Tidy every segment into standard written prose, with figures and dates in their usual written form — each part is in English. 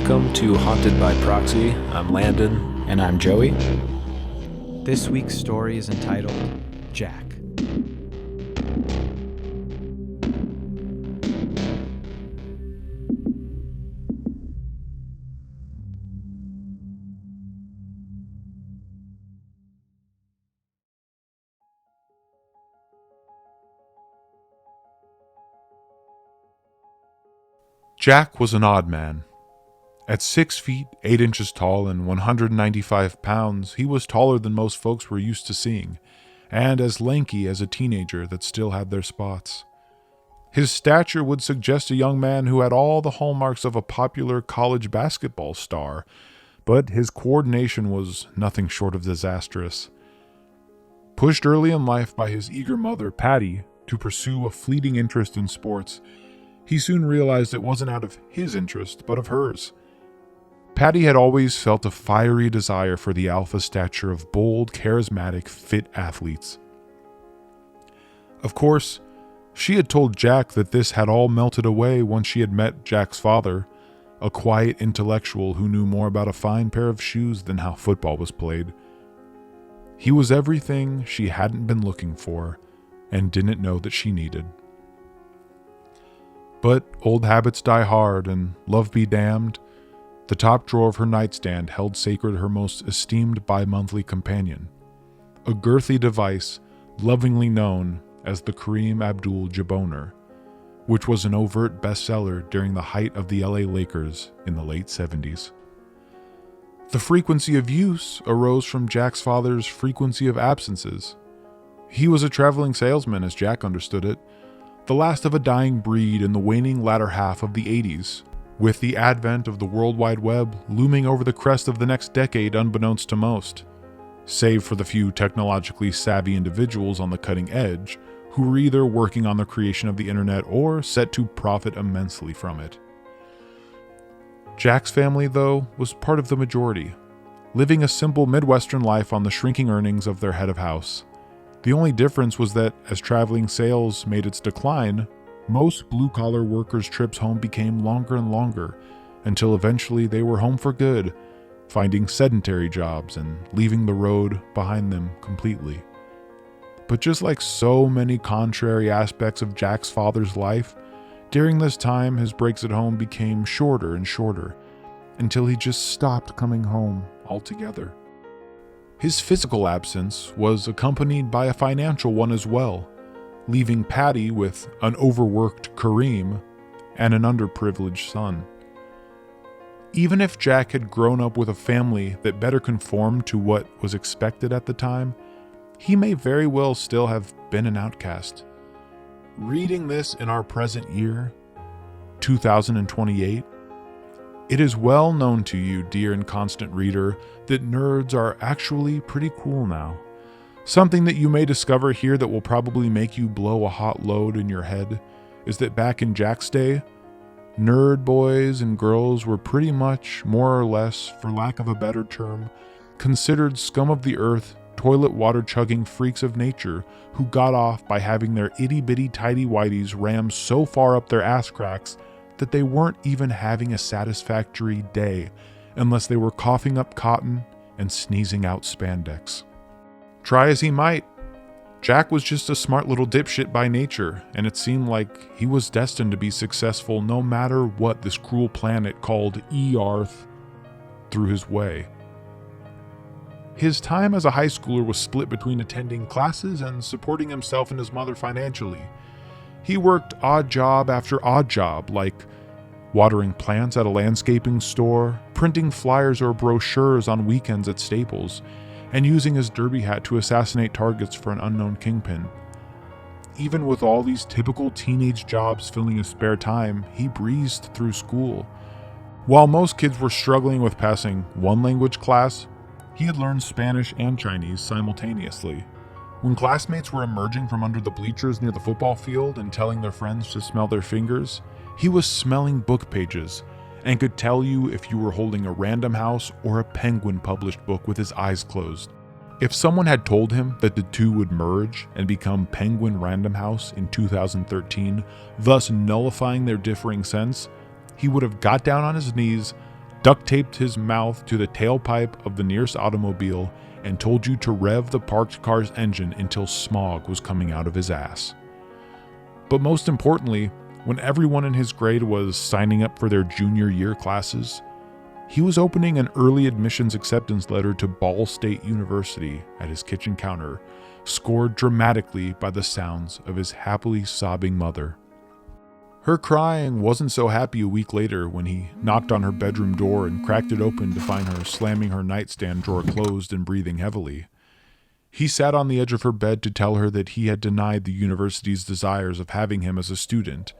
Welcome to Haunted by Proxy. I'm Landon. And I'm Joey. This week's story is entitled Jack. Jack was an odd man. At 6 feet, 8 inches tall and 195 pounds, he was taller than most folks were used to seeing, and as lanky as a teenager that still had their spots. His stature would suggest a young man who had all the hallmarks of a popular college basketball star, but his coordination was nothing short of disastrous. Pushed early in life by his eager mother, Patty, to pursue a fleeting interest in sports, he soon realized it wasn't out of his interest, but of hers. Patty had always felt a fiery desire for the alpha stature of bold, charismatic, fit athletes. Of course, she had told Jack that this had all melted away once she had met Jack's father, a quiet intellectual who knew more about a fine pair of shoes than how football was played. He was everything she hadn't been looking for and didn't know that she needed. But old habits die hard, and love be damned, the top drawer of her nightstand held sacred her most esteemed bi-monthly companion, a girthy device lovingly known as the Kareem Abdul-Jabbar, which was an overt bestseller during the height of the LA Lakers in the late 70s. The frequency of use arose from Jack's father's frequency of absences. He was a traveling salesman, as Jack understood it, the last of a dying breed in the waning latter half of the 80s, with the advent of the World Wide Web looming over the crest of the next decade unbeknownst to most, save for the few technologically savvy individuals on the cutting edge who were either working on the creation of the internet or set to profit immensely from it. Jack's family, though, was part of the majority, living a simple Midwestern life on the shrinking earnings of their head of house. The only difference was that as traveling sales made its decline, most blue-collar workers' trips home became longer and longer, until eventually they were home for good, finding sedentary jobs and leaving the road behind them completely. But just like so many contrary aspects of Jack's father's life, during this time his breaks at home became shorter and shorter, until he just stopped coming home altogether. His physical absence was accompanied by a financial one as well, leaving Patty with an overworked Kareem and an underprivileged son. Even if Jack had grown up with a family that better conformed to what was expected at the time, he may very well still have been an outcast. Reading this in our present year, 2028, it is well known to you, dear and constant reader, that nerds are actually pretty cool now. Something that you may discover here that will probably make you blow a hot load in your head is that back in Jack's day, nerd boys and girls were pretty much, more or less, for lack of a better term, considered scum of the earth, toilet water chugging freaks of nature who got off by having their itty-bitty tighty-whities rammed so far up their ass cracks that they weren't even having a satisfactory day unless they were coughing up cotton and sneezing out spandex. Try as he might, Jack was just a smart little dipshit by nature, and it seemed like he was destined to be successful no matter what this cruel planet called E-Arth threw his way. His time as a high schooler was split between attending classes and supporting himself and his mother financially. He worked odd job after odd job, like watering plants at a landscaping store, printing flyers or brochures on weekends at Staples, and using his derby hat to assassinate targets for an unknown kingpin. Even with all these typical teenage jobs filling his spare time, he breezed through school. While most kids were struggling with passing one language class, he had learned Spanish and Chinese simultaneously. When classmates were emerging from under the bleachers near the football field and telling their friends to smell their fingers, he was smelling book pages and could tell you if you were holding a Random House or a Penguin published book with his eyes closed. If someone had told him that the two would merge and become Penguin Random House in 2013, thus nullifying their differing sense, he would have got down on his knees, duct taped his mouth to the tailpipe of the nearest automobile, and told you to rev the parked car's engine until smog was coming out of his ass. But most importantly, when everyone in his grade was signing up for their junior year classes, he was opening an early admissions acceptance letter to Ball State University at his kitchen counter, scored dramatically by the sounds of his happily sobbing mother. Her crying wasn't so happy a week later when he knocked on her bedroom door and cracked it open to find her slamming her nightstand drawer closed and breathing heavily. He sat on the edge of her bed to tell her that he had denied the university's desires of having him as a student,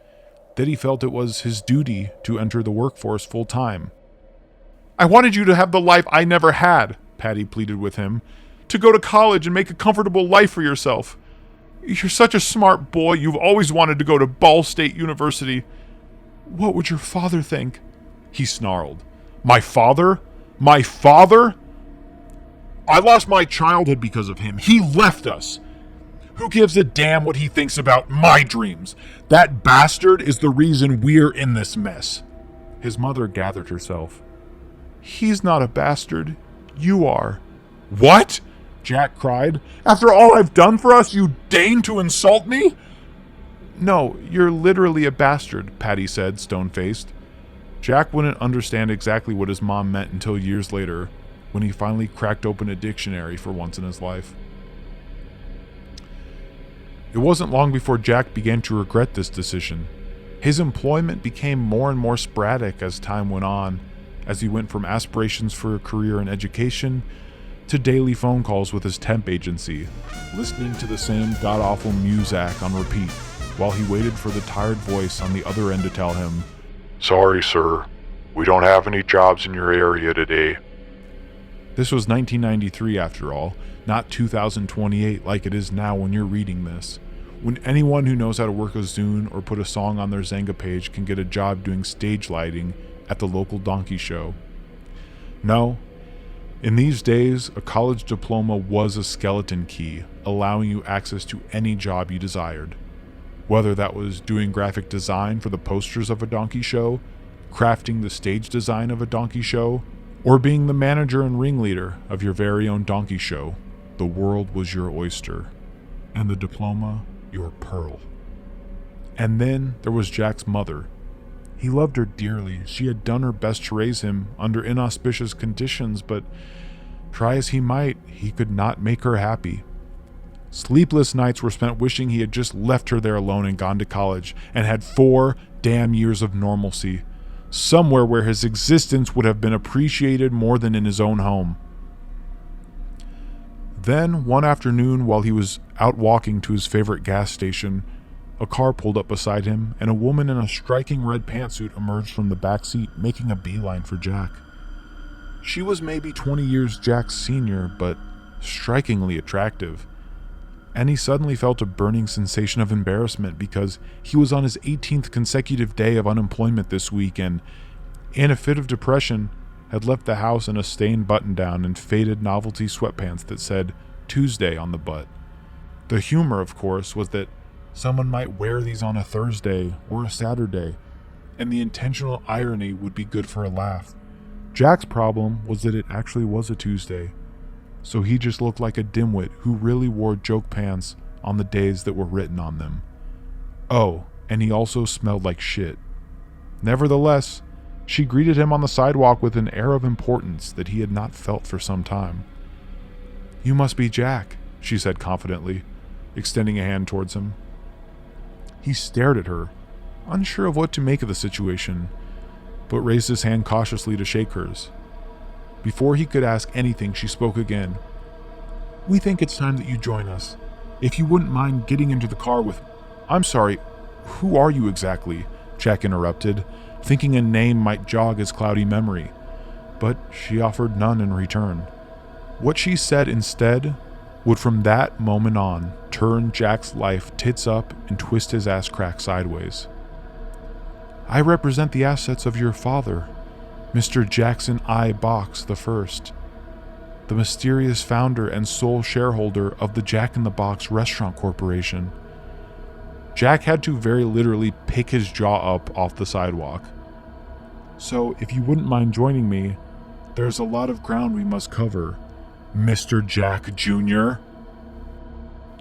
that he felt it was his duty to enter the workforce full time. "I wanted you to have the life I never had," Patty pleaded with him, "to go to college and make a comfortable life for yourself. You're such a smart boy. You've always wanted to go to Ball State University. What would your father think?" He snarled. "My father? My father? I lost my childhood because of him. He left us. Who gives a damn what he thinks about my dreams? That bastard is the reason we're in this mess." His mother gathered herself. "He's not a bastard. You are." "What?" Jack cried. "After all I've done for us, you deign to insult me?" "No, you're literally a bastard," Patty said, stone-faced. Jack wouldn't understand exactly what his mom meant until years later, when he finally cracked open a dictionary for once in his life. It wasn't long before Jack began to regret this decision. His employment became more and more sporadic as time went on, as he went from aspirations for a career in education to daily phone calls with his temp agency, listening to the same god-awful muzak on repeat, while he waited for the tired voice on the other end to tell him, "Sorry, sir. We don't have any jobs in your area today." This was 1993 after all, not 2028 like it is now when you're reading this, when anyone who knows how to work a Zune or put a song on their Zanga page can get a job doing stage lighting at the local donkey show. No, in these days, a college diploma was a skeleton key, allowing you access to any job you desired. Whether that was doing graphic design for the posters of a donkey show, crafting the stage design of a donkey show, or being the manager and ringleader of your very own donkey show, the world was your oyster, and the diploma your pearl. And then there was Jack's mother. He loved her dearly. She had done her best to raise him under inauspicious conditions, but try as he might, he could not make her happy. Sleepless nights were spent wishing he had just left her there alone and gone to college, and had 4 damn years of normalcy, somewhere where his existence would have been appreciated more than in his own home. Then, one afternoon, while he was out walking to his favorite gas station, a car pulled up beside him, and a woman in a striking red pantsuit emerged from the back seat, making a beeline for Jack. She was maybe 20 years Jack's senior, but strikingly attractive. And he suddenly felt a burning sensation of embarrassment because he was on his 18th consecutive day of unemployment this week and, in a fit of depression, had left the house in a stained button-down and faded novelty sweatpants that said Tuesday on the butt. The humor, of course, was that someone might wear these on a Thursday or a Saturday, and the intentional irony would be good for a laugh. Jack's problem was that it actually was a Tuesday, so he just looked like a dimwit who really wore joke pants on the days that were written on them. Oh, and he also smelled like shit. Nevertheless, she greeted him on the sidewalk with an air of importance that he had not felt for some time. "You must be Jack," she said confidently, extending a hand towards him. He stared at her, unsure of what to make of the situation, but raised his hand cautiously to shake hers. Before he could ask anything, she spoke again. "We think it's time that you join us. If you wouldn't mind getting into the car with..." "I'm sorry, who are you exactly?" Jack interrupted, thinking a name might jog his cloudy memory, but she offered none in return. What she said instead would from that moment on turn Jack's life tits up and twist his ass crack sideways. "I represent the assets of your father, Mr. Jackson I. Box I, the mysterious founder and sole shareholder of the Jack in the Box Restaurant Corporation." Jack had to very literally pick his jaw up off the sidewalk. So if you wouldn't mind joining me, there's a lot of ground we must cover. Mr. Jack Jr.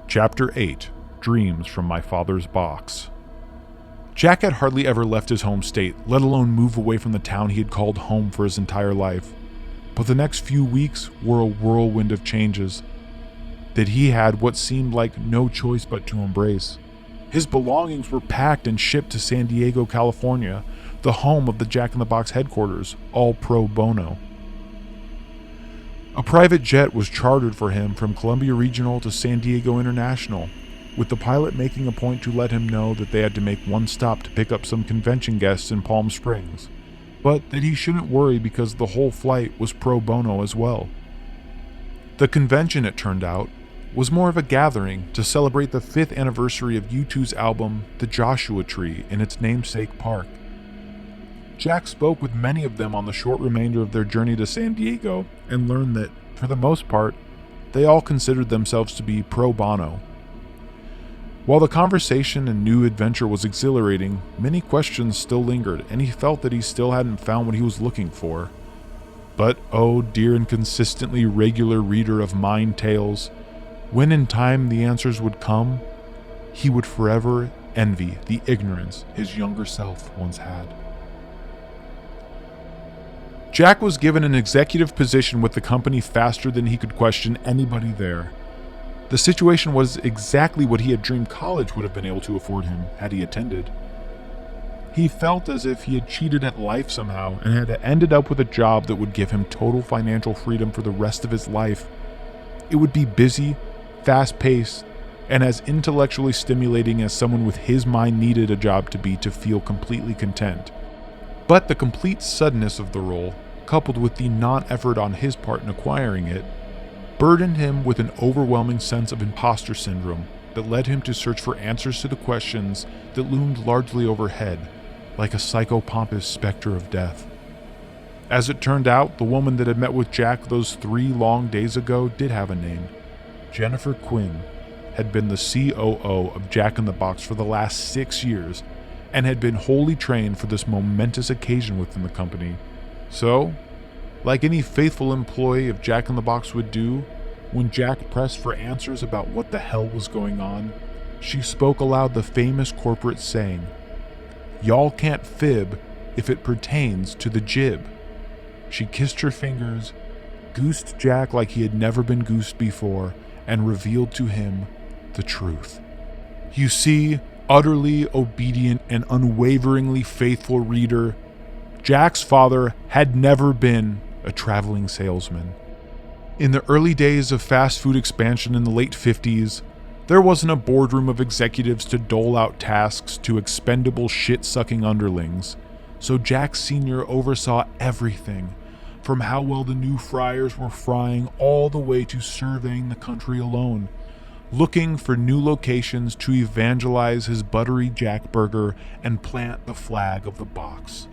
Chapter 8. Dreams from My Father's Box. Jack had hardly ever left his home state, let alone move away from the town he had called home for his entire life. But the next few weeks were a whirlwind of changes that he had what seemed like no choice but to embrace. His belongings were packed and shipped to San Diego, California, the home of the Jack in the Box headquarters, all pro bono. A private jet was chartered for him from Columbia Regional to San Diego International, with the pilot making a point to let him know that they had to make one stop to pick up some convention guests in Palm Springs, but that he shouldn't worry because the whole flight was pro bono as well. The convention, it turned out, was more of a gathering to celebrate the 5th anniversary of U2's album The Joshua Tree in its namesake park. Jack spoke with many of them on the short remainder of their journey to San Diego and learned that, for the most part, they all considered themselves to be pro bono. While the conversation and new adventure was exhilarating, many questions still lingered, and he felt that he still hadn't found what he was looking for. But, oh dear and consistently regular reader of mind tales, when in time the answers would come, he would forever envy the ignorance his younger self once had. Jack was given an executive position with the company faster than he could question anybody there. The situation was exactly what he had dreamed college would have been able to afford him had he attended. He felt as if he had cheated at life somehow and had ended up with a job that would give him total financial freedom for the rest of his life. It would be busy, fast-paced, and as intellectually stimulating as someone with his mind needed a job to be to feel completely content. But the complete suddenness of the role, coupled with the non-effort on his part in acquiring it, burdened him with an overwhelming sense of imposter syndrome that led him to search for answers to the questions that loomed largely overhead, like a psychopompous specter of death. As it turned out, the woman that had met with Jack those 3 long days ago did have a name. Jennifer Quinn had been the COO of Jack in the Box for the last 6 years, and had been wholly trained for this momentous occasion within the company. So, like any faithful employee of Jack in the Box would do, when Jack pressed for answers about what the hell was going on, she spoke aloud the famous corporate saying, "Y'all can't fib if it pertains to the jib." She kissed her fingers, goosed Jack like he had never been goosed before, and revealed to him the truth. You see, utterly obedient and unwaveringly faithful reader, Jack's father had never been a traveling salesman. In the early days of fast food expansion in the late 50s, there wasn't a boardroom of executives to dole out tasks to expendable shit-sucking underlings, so Jack Sr. oversaw everything, from how well the new fryers were frying all the way to surveying the country alone, looking for new locations to evangelize his buttery Jack Burger and plant the flag of the box.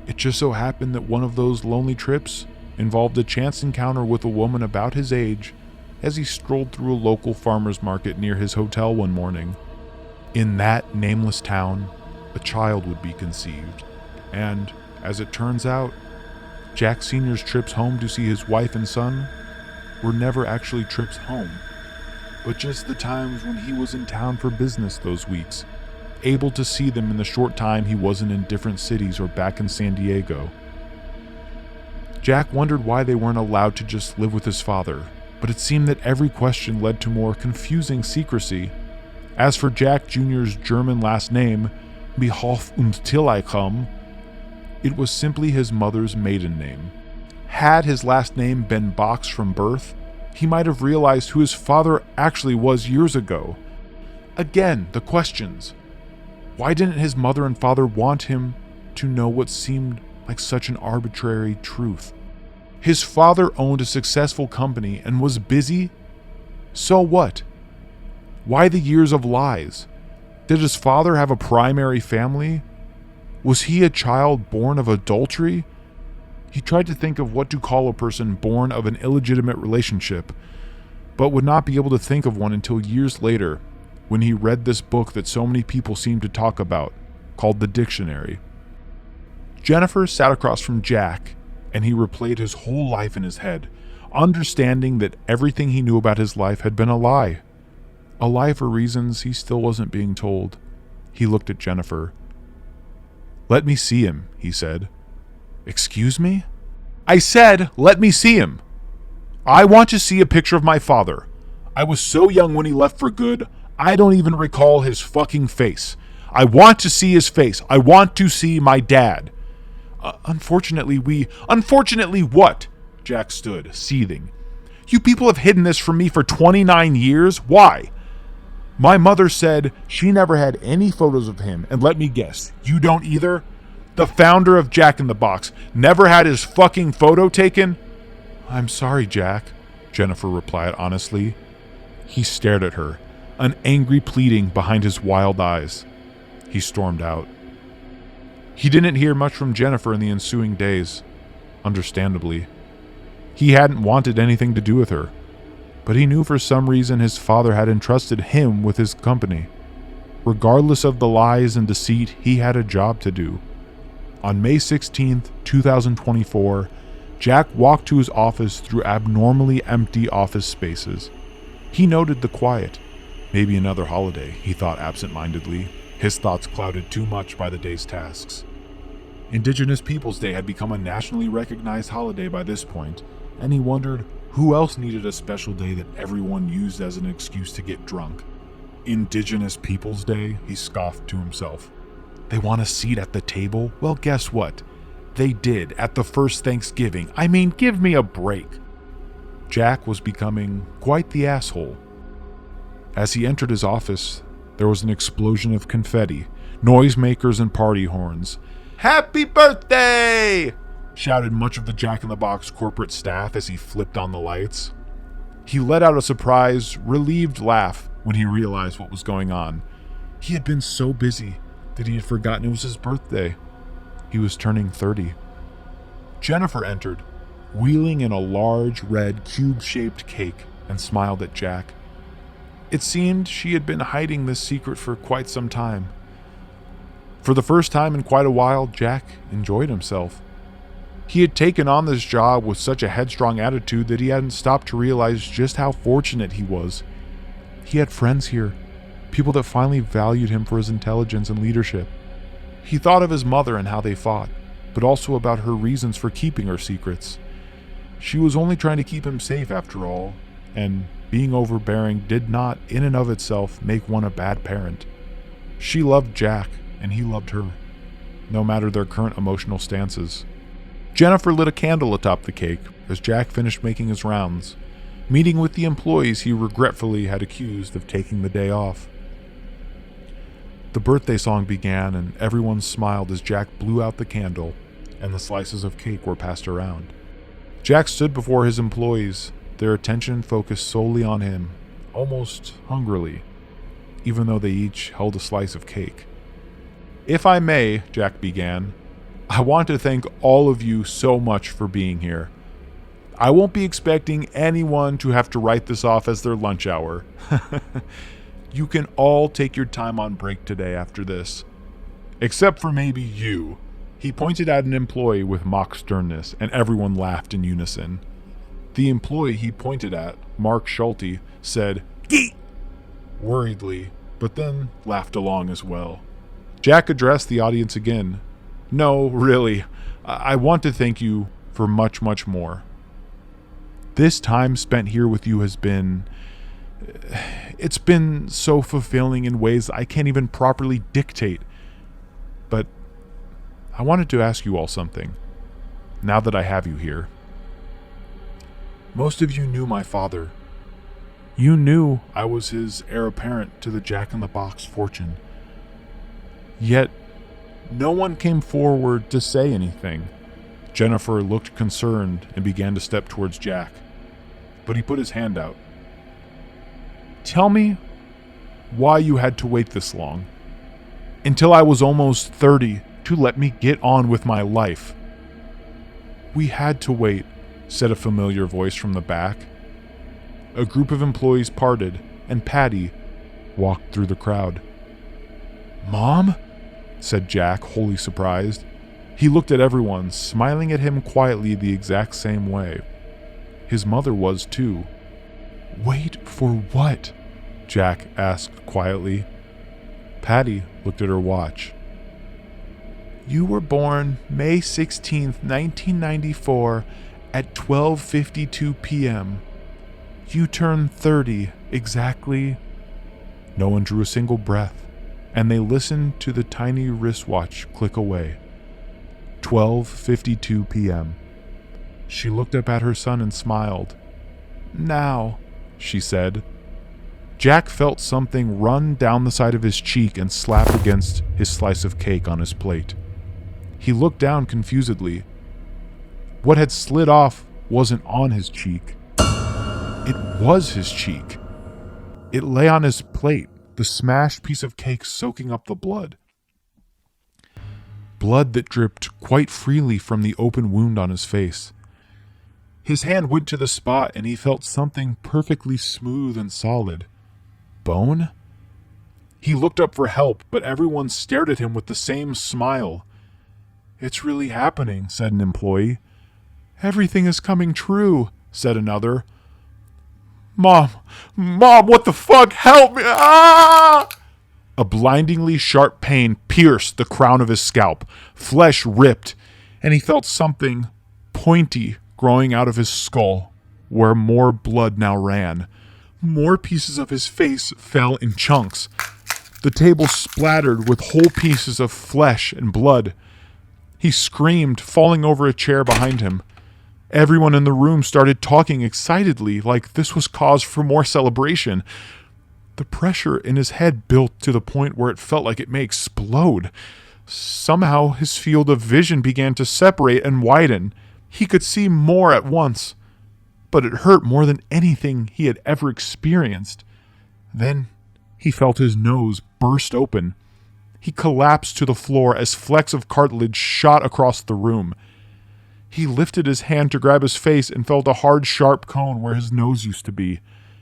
It just so happened that one of those lonely trips involved a chance encounter with a woman about his age as he strolled through a local farmer's market near his hotel one morning. In that nameless town, a child would be conceived, and, as it turns out, Jack Sr.'s trips home to see his wife and son were never actually trips home, but just the times when he was in town for business those weeks, able to see them in the short time he wasn't in different cities or back in San Diego. Jack wondered why they weren't allowed to just live with his father, but it seemed that every question led to more confusing secrecy. As for Jack Jr.'s German last name, Behoff und Tillicum, it was simply his mother's maiden name. Had his last name been Box from birth, he might have realized who his father actually was years ago. Again, the questions. Why didn't his mother and father want him to know what seemed like such an arbitrary truth? His father owned a successful company and was busy. So what? Why the years of lies? Did his father have a primary family? Was he a child born of adultery? He tried to think of what to call a person born of an illegitimate relationship, but would not be able to think of one until years later, when he read this book that so many people seem to talk about, called The Dictionary. Jennifer sat across from Jack, and he replayed his whole life in his head, understanding that everything he knew about his life had been a lie. A lie for reasons he still wasn't being told. He looked at Jennifer. "Let me see him," he said. "Excuse me?" "I said, let me see him. I want to see a picture of my father. I was so young when he left for good, I don't even recall his fucking face. I want to see his face. I want to see my dad." Unfortunately, Unfortunately what? Jack stood, seething. "You people have hidden this from me for 29 years. Why?" "My mother said she never had any photos of him, and let me guess, you don't either? The founder of Jack in the Box never had his fucking photo taken?" "I'm sorry, Jack," Jennifer replied honestly. He stared at her, an angry pleading behind his wild eyes. He stormed out. He didn't hear much from Jennifer in the ensuing days, understandably. He hadn't wanted anything to do with her, but he knew for some reason his father had entrusted him with his company. Regardless of the lies and deceit, he had a job to do. On May 16th, 2024, Jack walked to his office through abnormally empty office spaces. He noted the quiet. Maybe another holiday, he thought absent-mindedly, his thoughts clouded too much by the day's tasks. Indigenous Peoples Day had become a nationally recognized holiday by this point, and he wondered who else needed a special day that everyone used as an excuse to get drunk. Indigenous Peoples Day, he scoffed to himself. They want a seat at the table? Well, guess what? They did at the first Thanksgiving. I mean, give me a break. Jack was becoming quite the asshole. As he entered his office, there was an explosion of confetti, noisemakers and party horns. "Happy birthday!" shouted much of the Jack in the Box corporate staff as he flipped on the lights. He let out a surprised, relieved laugh when he realized what was going on. He had been so busy that he had forgotten it was his birthday. He was turning 30. Jennifer entered, wheeling in a large, red, cube-shaped cake, and smiled at Jack. It seemed she had been hiding this secret for quite some time. For the first time in quite a while, Jack enjoyed himself. He had taken on this job with such a headstrong attitude that he hadn't stopped to realize just how fortunate he was. He had friends here, people that finally valued him for his intelligence and leadership. He thought of his mother and how they fought, but also about her reasons for keeping her secrets. She was only trying to keep him safe after all, and being overbearing did not, in and of itself, make one a bad parent. She loved Jack, and he loved her, no matter their current emotional stances. Jennifer lit a candle atop the cake as Jack finished making his rounds, meeting with the employees he regretfully had accused of taking the day off. The birthday song began, and everyone smiled as Jack blew out the candle, and the slices of cake were passed around. Jack stood before his employees, their attention focused solely on him, almost hungrily, even though they each held a slice of cake. "If I may," Jack began, "I want to thank all of you so much for being here. I won't be expecting anyone to have to write this off as their lunch hour. You can all take your time on break today after this. Except for maybe you." He pointed at an employee with mock sternness, and everyone laughed in unison. The employee he pointed at, Mark Schulte, said, "Geet!" worriedly, but then laughed along as well. Jack addressed the audience again. "No, really, I want to thank you for much, much more. This time spent here with you has been... It's been so fulfilling in ways I can't even properly dictate. But I wanted to ask you all something, now that I have you here. Most of you knew my father. You knew I was his heir apparent to the Jack in the Box fortune. Yet, no one came forward to say anything." Jennifer looked concerned and began to step towards Jack, but he put his hand out. "Tell me why you had to wait this long, until I was almost 30, to let me get on with my life." "We had to wait," said a familiar voice from the back. A group of employees parted, and Patty walked through the crowd. "Mom?" said Jack, wholly surprised. He looked at everyone, smiling at him quietly the exact same way. His mother was too. "Wait for what?" Jack asked quietly. Patty looked at her watch. "You were born May 16th, 1994 at 12:52 p.m. You turned 30 exactly." No one drew a single breath, and they listened to the tiny wristwatch click away. 12:52 p.m. She looked up at her son and smiled. "Now," she said. Jack felt something run down the side of his cheek and slap against his slice of cake on his plate. He looked down confusedly. What had slid off wasn't on his cheek. It was his cheek. It lay on his plate, the smashed piece of cake soaking up the blood. Blood that dripped quite freely from the open wound on his face. His hand went to the spot and he felt something perfectly smooth and solid. Bone? He looked up for help, but everyone stared at him with the same smile. "It's really happening," said an employee. "Everything is coming true," said another. Mom, what the fuck? Help me! Ah!" A blindingly sharp pain pierced the crown of his scalp. Flesh ripped, and he felt something pointy growing out of his skull, where more blood now ran. More pieces of his face fell in chunks. The table splattered with whole pieces of flesh and blood. He screamed, falling over a chair behind him. Everyone in the room started talking excitedly, like this was cause for more celebration. The pressure in his head built to the point where it felt like it may explode. Somehow his field of vision began to separate and widen. He could see more at once, but it hurt more than anything he had ever experienced. Then he felt his nose burst open. He collapsed to the floor as flecks of cartilage shot across the room. He lifted his hand to grab his face and felt a hard, sharp cone where his nose used to be.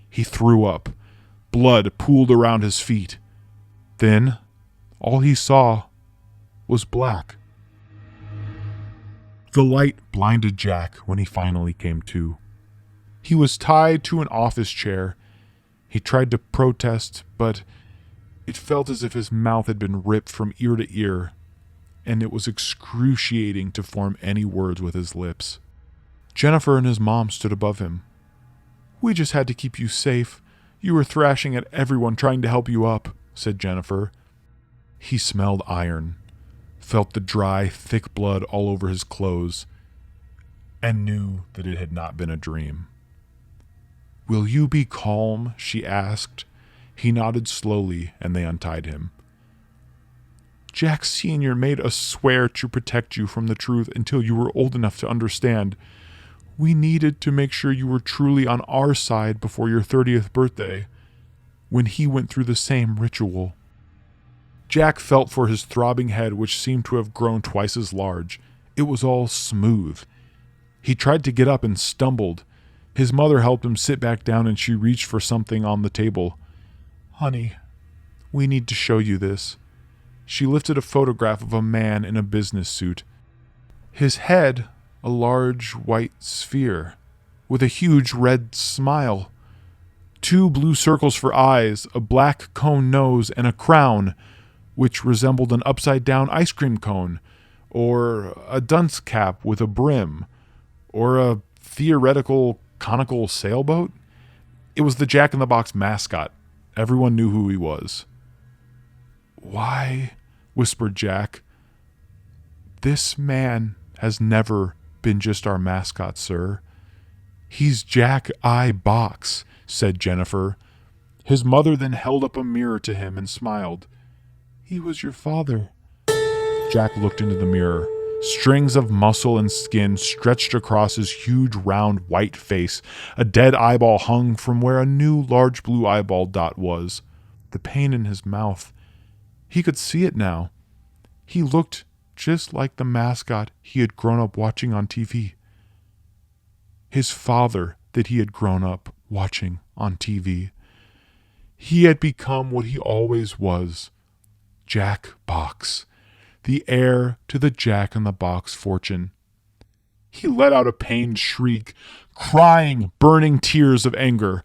He threw up. Blood pooled around his feet. Then, all he saw was black. The light blinded Jack when he finally came to. He was tied to an office chair. He tried to protest, but it felt as if his mouth had been ripped from ear to ear, and it was excruciating to form any words with his lips. Jennifer and his mom stood above him. "We just had to keep you safe. You were thrashing at everyone trying to help you up," said Jennifer. He smelled iron, felt the dry, thick blood all over his clothes, and knew that it had not been a dream. "Will you be calm?" she asked. He nodded slowly, and they untied him. "Jack Sr. made us swear to protect you from the truth until you were old enough to understand. We needed to make sure you were truly on our side before your 30th birthday, when he went through the same ritual." Jack felt for his throbbing head, which seemed to have grown twice as large. It was all smooth. He tried to get up and stumbled. His mother helped him sit back down and she reached for something on the table. "Honey, we need to show you this." She lifted a photograph of a man in a business suit. His head, a large white sphere, with a huge red smile. 2 blue circles for eyes, a black cone nose, and a crown, which resembled an upside-down ice cream cone, or a dunce cap with a brim, or a theoretical conical sailboat. It was the Jack-in-the-Box mascot. Everyone knew who he was. "Why?" whispered Jack. "This man has never been just our mascot, sir. He's Jack I. Box," said Jennifer. His mother then held up a mirror to him and smiled. "He was your father." Jack looked into the mirror. Strings of muscle and skin stretched across his huge, round, white face. A dead eyeball hung from where a new, large blue eyeball dot was. The pain in his mouth. He could see it now. He looked just like the mascot he had grown up watching on TV. His father that he had grown up watching on TV. He had become what he always was, Jack Box, the heir to the Jack-in-the-Box fortune. He let out a pained shriek, crying, burning tears of anger.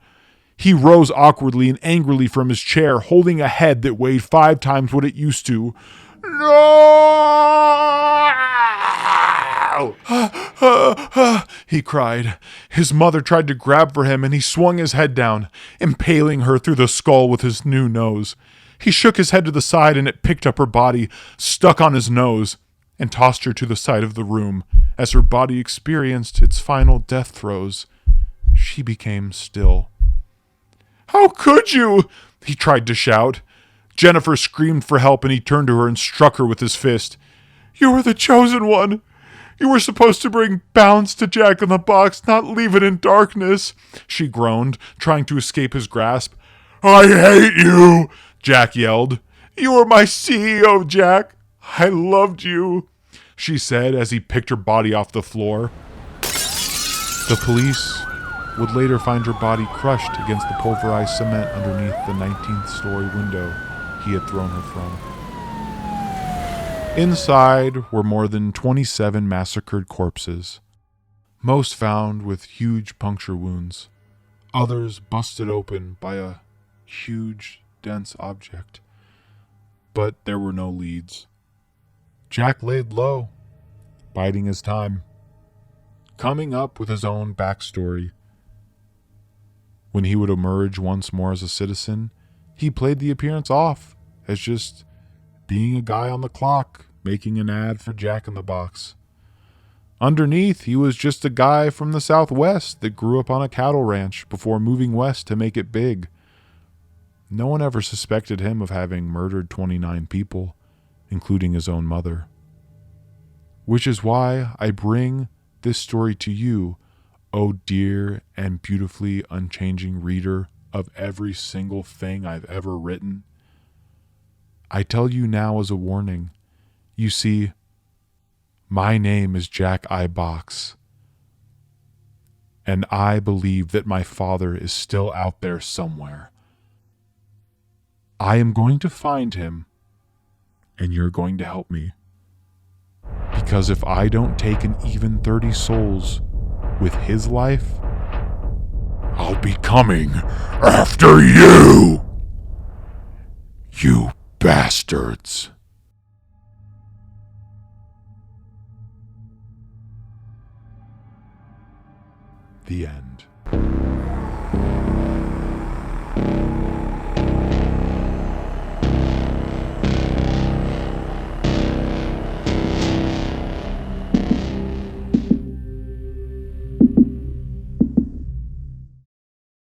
He rose awkwardly and angrily from his chair, holding a head that weighed 5 times what it used to. No! He cried. His mother tried to grab for him, and he swung his head down, impaling her through the skull with his new nose. He shook his head to the side, and it picked up her body, stuck on his nose, and tossed her to the side of the room. As her body experienced its final death throes, she became still. "How could you?" he tried to shout. Jennifer screamed for help, and he turned to her and struck her with his fist. "You were the chosen one. You were supposed to bring balance to Jack-in-the-Box, not leave it in darkness," she groaned, trying to escape his grasp. "I hate you," Jack yelled. "You were my CEO, Jack. I loved you," she said as he picked her body off the floor. The police would later find her body crushed against the pulverized cement underneath the 19th-story window he had thrown her from. Inside were more than 27 massacred corpses, most found with huge puncture wounds, others busted open by a huge, dense object. But there were no leads. Jack laid low, biding his time, coming up with his own backstory. When he would emerge once more as a citizen, he played the appearance off as just being a guy on the clock making an ad for Jack-in-the-Box. Underneath, he was just a guy from the Southwest that grew up on a cattle ranch before moving west to make it big. No one ever suspected him of having murdered 29 people, including his own mother. Which is why I bring this story to you, O dear and beautifully unchanging reader of every single thing I've ever written. I tell you now as a warning. You see, my name is Jack I. Box, and I believe that my father is still out there somewhere. I am going to find him, and you're going to help me. Because if I don't take an even 30 souls with his life, I'll be coming after you! You bastards. The end.